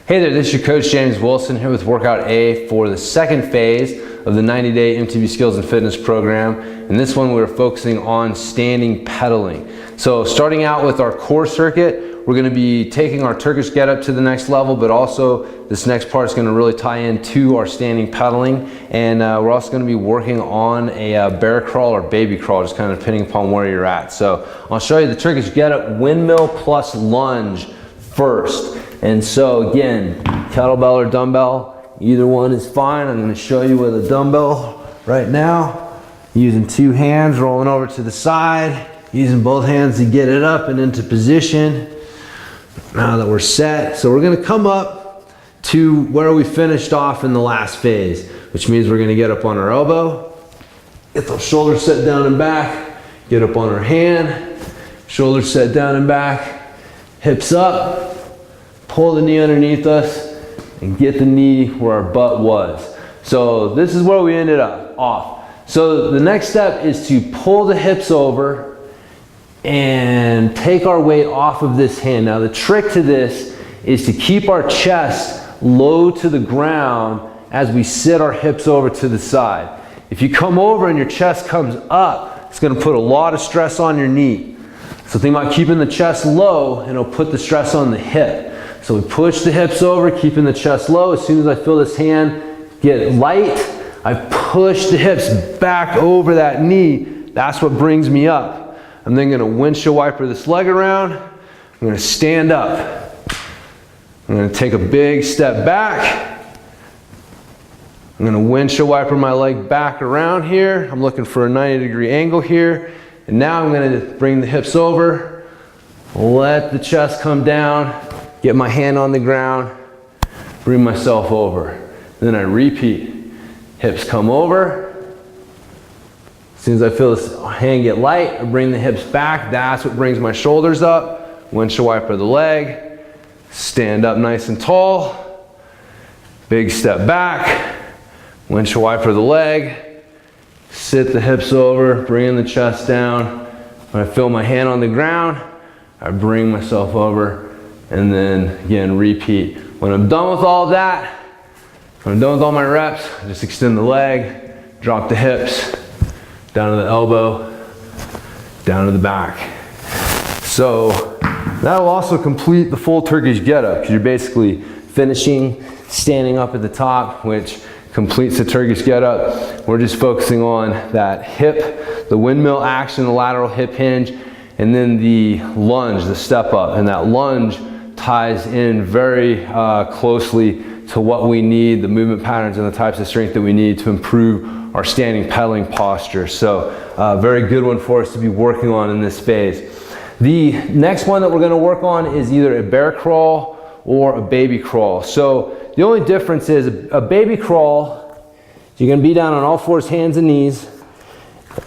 Hey there, this is your coach James Wilson here with workout A for the second phase of the 90-day MTB Skills and Fitness program. In this one, we're focusing on standing pedaling. So starting out with our core circuit, we're going to be taking our Turkish get up to the next level, but also this next part is going to really tie into our standing pedaling. And we're also going to be working on a bear crawl or baby crawl, just kind of depending upon where you're at. So I'll show you the Turkish get up windmill plus lunge first. And so again, kettlebell or dumbbell, either one is fine. I'm going to show you with a dumbbell right now, using two hands, rolling over to the side, using both hands to get it up and into position. Now that we're set, so we're going to come up to where we finished off in the last phase, which means we're going to get up on our elbow, get those shoulders set down and back, get up on our hand, shoulders set down and back, hips up, pull the knee underneath us, and get the knee where our butt was. So this is where we ended up off. So the next step is to pull the hips over and take our weight off of this hand. Now the trick to this is to keep our chest low to the ground as we sit our hips over to the side. If you come over and your chest comes up, it's going to put a lot of stress on your knee. So think about keeping the chest low, and it'll put the stress on the hip. So we push the hips over, keeping the chest low. As soon as I feel this hand get light, I push the hips back over that knee. That's what brings me up. I'm then gonna windshield wiper this leg around. I'm gonna stand up. I'm gonna take a big step back. I'm gonna windshield wiper my leg back around here. I'm looking for a 90-degree angle here. And now I'm gonna bring the hips over, let the chest come down, get my hand on the ground, bring myself over. Then I repeat. Hips come over. As soon as I feel this hand get light, I bring the hips back. That's what brings my shoulders up. Windshield wiper the leg. Stand up nice and tall. Big step back. Windshield wiper the leg. Sit the hips over, bring the chest down. When I feel my hand on the ground, I bring myself over. And then again, repeat. When I'm done with all of that, when I'm done with all my reps, I just extend the leg, drop the hips, down to the elbow, down to the back. So that will also complete the full Turkish get up, because you're basically finishing standing up at the top, which completes the Turkish get up. We're just focusing on that hip, the windmill action, the lateral hip hinge, and then the lunge, the step up. And that lunge ties in very closely to what we need, the movement patterns and the types of strength that we need to improve our standing pedaling posture. So very good one for us to be working on in this phase. The next one that we're going to work on is either a bear crawl or a baby crawl. So the only difference is a baby crawl, you're going to be down on all fours, hands and knees,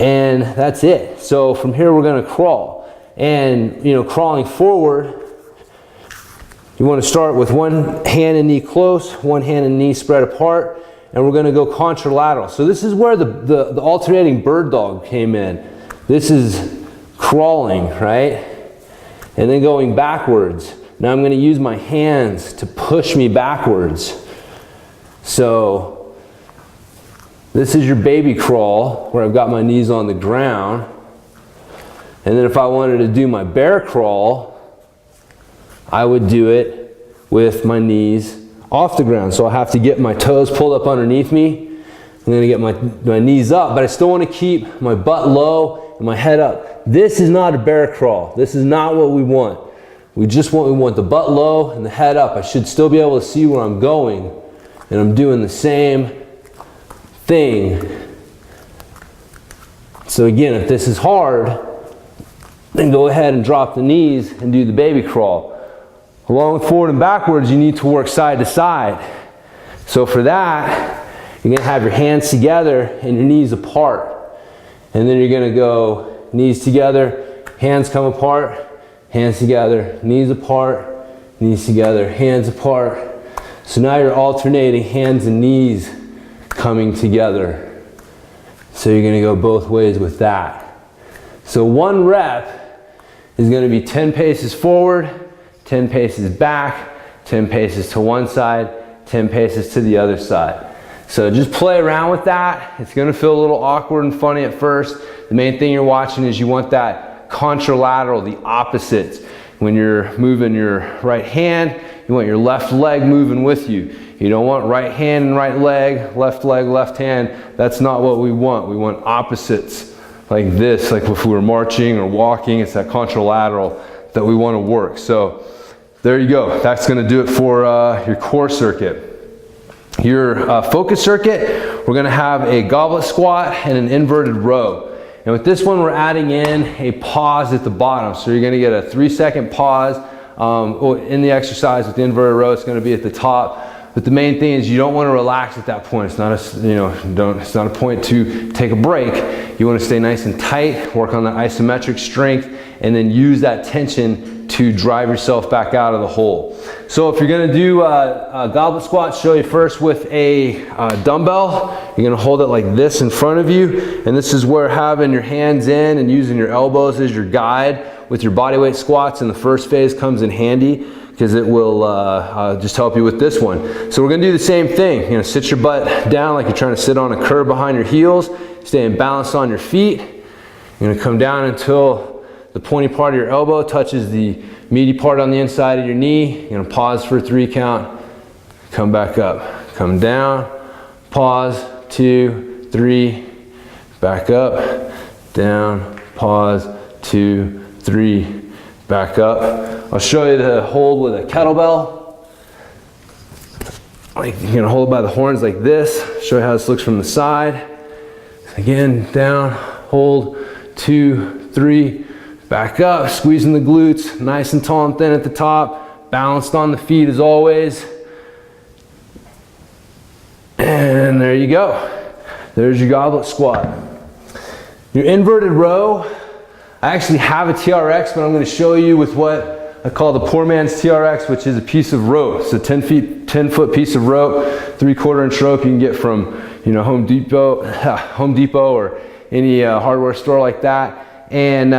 and that's it. So from here we're going to crawl, and crawling forward, you want to start with one hand and knee close, one hand and knee spread apart, and we're going to go contralateral. So this is where the alternating bird dog came in. This is crawling, right? And then going backwards. Now I'm going to use my hands to push me backwards. So this is your baby crawl, where I've got my knees on the ground. And then if I wanted to do my bear crawl, I would do it with my knees off the ground. So I have to get my toes pulled up underneath me. I'm going to get my knees up, but I still want to keep my butt low and my head up. This is not a bear crawl. This is not what we want. We want the butt low and the head up. I should still be able to see where I'm going, and I'm doing the same thing. So again, if this is hard, then go ahead and drop the knees and do the baby crawl. Along with forward and backwards, you need to work side to side. So for that, you're going to have your hands together and your knees apart. And then you're going to go knees together, hands come apart, hands together, knees apart, knees together, hands apart. So now you're alternating hands and knees coming together. So you're going to go both ways with that. So one rep is going to be 10 paces forward, 10 paces back, 10 paces to one side, 10 paces to the other side. So just play around with that. It's gonna feel a little awkward and funny at first. The main thing you're watching is you want that contralateral, the opposites. When you're moving your right hand, you want your left leg moving with you. You don't want right hand and right leg, left hand. That's not what we want. We want opposites like this, like if we were marching or walking, it's that contralateral that we want to work. So there you go. That's going to do it for your core circuit. Your focus circuit, we're going to have a goblet squat and an inverted row. And with this one, we're adding in a pause at the bottom. So you're going to get a 3-second pause in the exercise. With the inverted row, it's going to be at the top. But the main thing is you don't want to relax at that point. It's not it's not a point to take a break. You want to stay nice and tight, work on that isometric strength, and then use that tension to drive yourself back out of the hole. So if you're going to do a goblet squat, show you first with a dumbbell. You're going to hold it like this in front of you, and this is where having your hands in and using your elbows as your guide with your bodyweight squats in the first phase comes in handy, because it will just help you with this one. So we're gonna do the same thing. You're gonna sit your butt down like you're trying to sit on a curb behind your heels, staying balanced on your feet. You're gonna come down until the pointy part of your elbow touches the meaty part on the inside of your knee. You're gonna pause for a 3 count, come back up. Come down, pause, 2, 3, back up, down, pause, 2, 3, back up. I'll show you the hold with a kettlebell. Like you're gonna hold it by the horns like this. Show you how this looks from the side. Again, down, hold, 2, 3, back up, squeezing the glutes, nice and tall and thin at the top, balanced on the feet as always. And there you go. There's your goblet squat. Your inverted row, I actually have a TRX, but I'm going to show you with what I call the poor man's TRX, which is a piece of rope. It's a 10-foot piece of rope, 3/4 inch rope you can get from Home Depot or any hardware store like that. And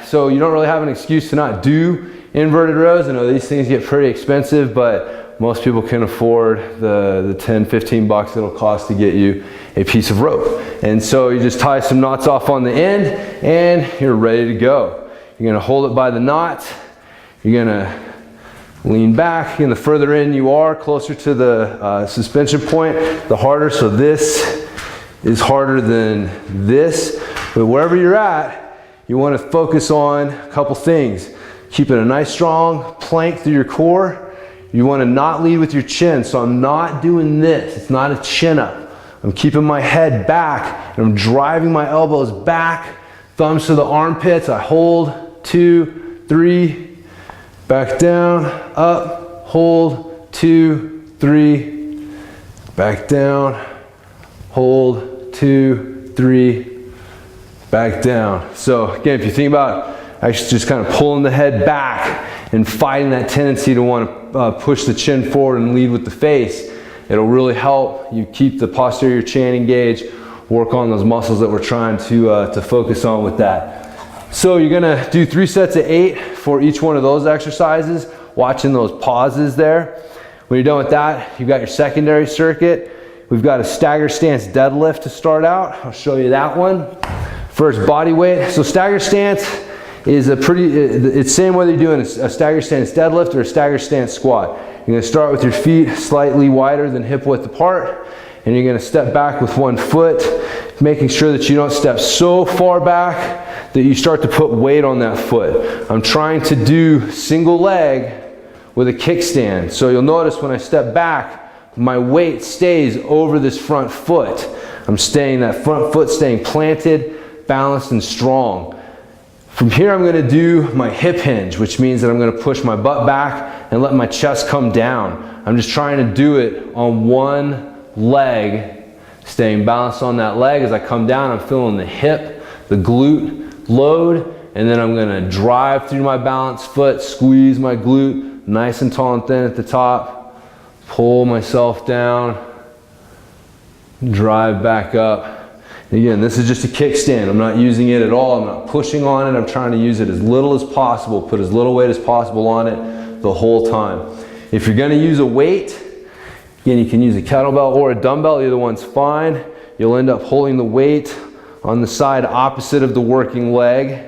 so you don't really have an excuse to not do inverted rows. I know these things get pretty expensive, but most people can afford the 10, 15 bucks it'll cost to get you a piece of rope. And so you just tie some knots off on the end and you're ready to go. You're gonna hold it by the knot. You're gonna lean back, and the further in you are, closer to the suspension point, the harder. So this is harder than this. But wherever you're at, you wanna focus on a couple things. Keeping a nice strong plank through your core. You wanna not lead with your chin. So I'm not doing this, it's not a chin up. I'm keeping my head back, and I'm driving my elbows back, thumbs to the armpits. I hold, 2, 3, back down, up, hold, 2, 3, back down, hold, 2, 3, back down. So again, if you think about actually just kind of pulling the head back and fighting that tendency to want to push the chin forward and lead with the face, it'll really help you keep the posterior chain engaged, work on those muscles that we're trying to focus on with that. So you're gonna do 3 sets of 8 for each one of those exercises, watching those pauses there. When you're done with that, you've got your secondary circuit. We've got a stagger stance deadlift to start out. I'll show you that one. First, body weight. So stagger stance is it's same whether you're doing a stagger stance deadlift or a stagger stance squat. You're gonna start with your feet slightly wider than hip width apart, and you're gonna step back with one foot, making sure that you don't step so far back that you start to put weight on that foot. I'm trying to do single leg with a kickstand. So you'll notice when I step back, my weight stays over this front foot. That front foot staying planted, balanced, and strong. From here, I'm gonna do my hip hinge, which means that I'm gonna push my butt back and let my chest come down. I'm just trying to do it on one leg, staying balanced on that leg. As I come down, I'm feeling the hip, the glute load, and then I'm gonna drive through my balanced foot, squeeze my glute, nice and tall and thin at the top, pull myself down, drive back up. Again, this is just a kickstand. I'm not using it at all. I'm not pushing on it. I'm trying to use it as little as possible, put as little weight as possible on it the whole time. If you're gonna use a weight, again, you can use a kettlebell or a dumbbell, either one's fine. You'll end up holding the weight on the side opposite of the working leg.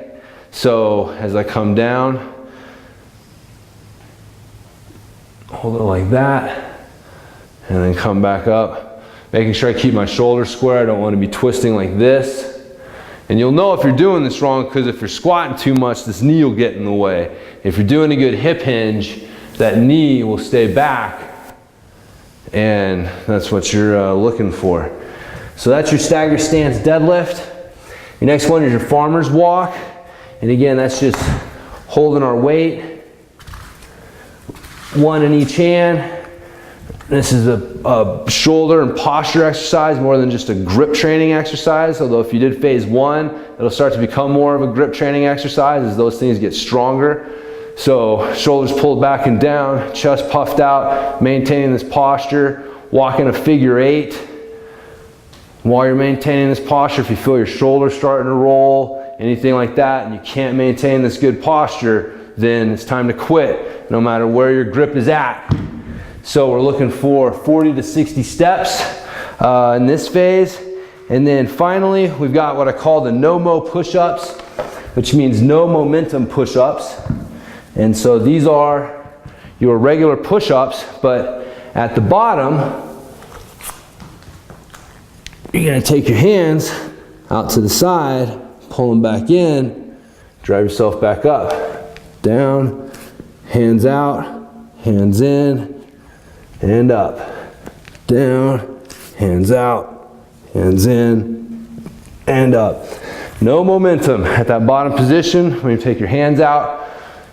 So as I come down, hold it like that, and then come back up, making sure I keep my shoulders square. I don't want to be twisting like this. And you'll know if you're doing this wrong, because if you're squatting too much, this knee will get in the way. If you're doing a good hip hinge, that knee will stay back, and that's what you're looking for. So that's your stagger stance deadlift. Your next one is your farmer's walk. And again, that's just holding our weight, one in each hand. This is a shoulder and posture exercise more than just a grip training exercise. Although if you did phase one, it'll start to become more of a grip training exercise as those things get stronger. So shoulders pulled back and down, chest puffed out, maintaining this posture, walking a figure eight. While you're maintaining this posture, if you feel your shoulders starting to roll, anything like that, and you can't maintain this good posture, then it's time to quit, no matter where your grip is at. So we're looking for 40 to 60 steps in this phase. And then finally, we've got what I call the no-mo push-ups, which means no momentum push-ups. And so these are your regular push-ups, but at the bottom, you're gonna take your hands out to the side, pull them back in, drive yourself back up, down, hands out, hands in, and up, down, hands out, hands in, and up. No momentum at that bottom position. When you take your hands out,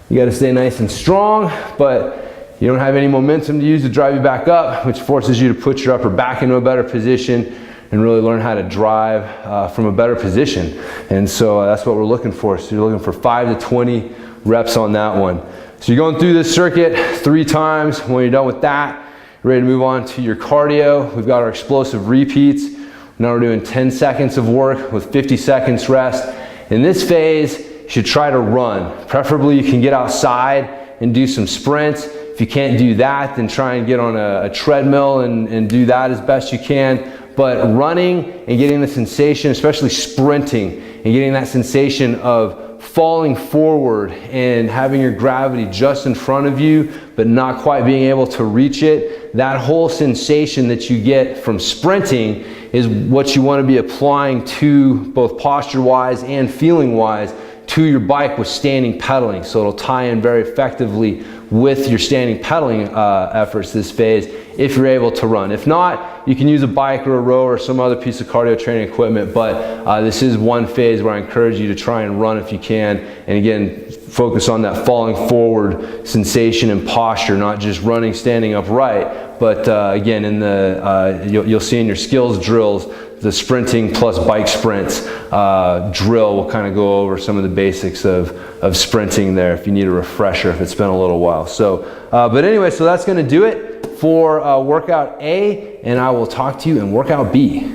you gotta stay nice and strong, but you don't have any momentum to use to drive you back up, which forces you to put your upper back into a better position and really learn how to drive from a better position. And so that's what we're looking for. So you're looking for 5 to 20 reps on that one. So you're going through this circuit 3 times. When you're done with that, you're ready to move on to your cardio. We've got our explosive repeats. Now we're doing 10 seconds of work with 50 seconds rest. In this phase, you should try to run. Preferably you can get outside and do some sprints. If you can't do that, then try and get on a treadmill and do that as best you can. But running and getting the sensation, especially sprinting, and getting that sensation of falling forward and having your gravity just in front of you, but not quite being able to reach it, that whole sensation that you get from sprinting is what you want to be applying to both posture-wise and feeling-wise to your bike with standing pedaling. So it'll tie in very effectively with your standing pedaling efforts this phase if you're able to run. If not, you can use a bike or a row or some other piece of cardio training equipment, but this is one phase where I encourage you to try and run if you can. And again, focus on that falling forward sensation and posture, not just running standing upright, but again, in the you'll see in your skills drills, the sprinting plus bike sprints drill will kind of go over some of the basics of sprinting there if you need a refresher, if it's been a little while. So, but anyway, so that's going to do it for workout A, and I will talk to you in workout B.